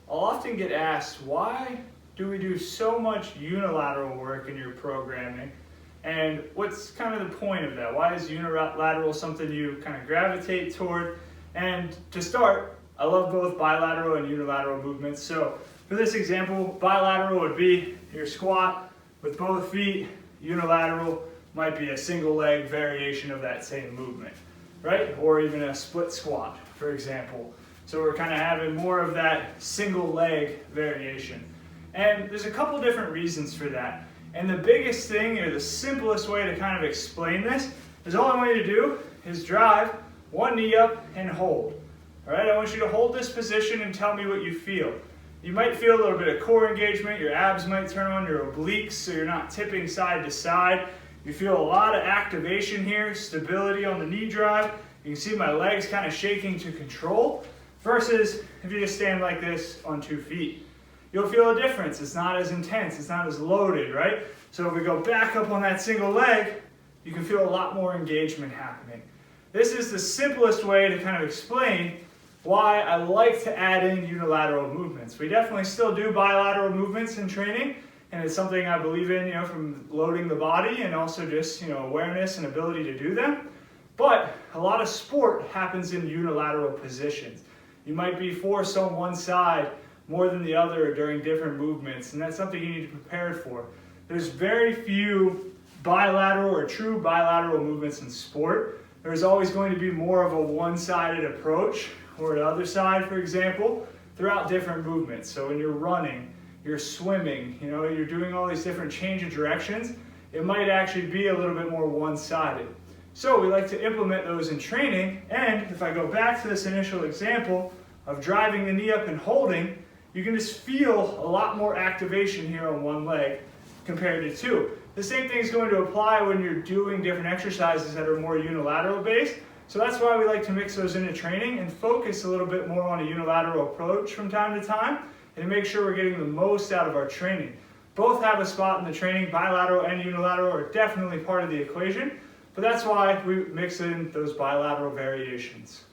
I'll often get asked, why do we do so much unilateral work in your programming? And what's kind of the point of that? Why is unilateral something you kind of gravitate toward? And to start, I love both bilateral and unilateral movements. So for this example, bilateral would be your squat with both feet. Unilateral might be a single leg variation of that same movement, right? Or even a split squat, for example. So we're kind of having more of that single leg variation. And there's a couple different reasons for that. And the biggest thing, or the simplest way to kind of explain this, is all I want you to do is drive one knee up and hold. All right, I want you to hold this position and tell me what you feel. You might feel a little bit of core engagement, your abs might turn on, your obliques, so you're not tipping side to side. You feel a lot of activation here, stability on the knee drive. You can see my legs kind of shaking to control, versus if you just stand like this on 2 feet. You'll feel a difference. It's not as intense, it's not as loaded, right? So if we go back up on that single leg, you can feel a lot more engagement happening. This is the simplest way to kind of explain why I like to add in unilateral movements. We definitely still do bilateral movements in training, and it's something I believe in, from loading the body and also just, awareness and ability to do them. But a lot of sport happens in unilateral positions. You might be forced on one side more than the other during different movements, and that's something you need to prepare for. There's very few bilateral or true bilateral movements in sport. There's always going to be more of a one-sided approach, or the other side, for example, throughout different movements. So when you're running, you're swimming, you're doing all these different change of directions, it might actually be a little bit more one-sided. So we like to implement those in training, and if I go back to this initial example of driving the knee up and holding, you can just feel a lot more activation here on one leg compared to 2. The same thing is going to apply when you're doing different exercises that are more unilateral based. So that's why we like to mix those into training and focus a little bit more on a unilateral approach from time to time and make sure we're getting the most out of our training. Both have a spot in the training. Bilateral and unilateral are definitely part of the equation, but that's why we mix in those bilateral variations.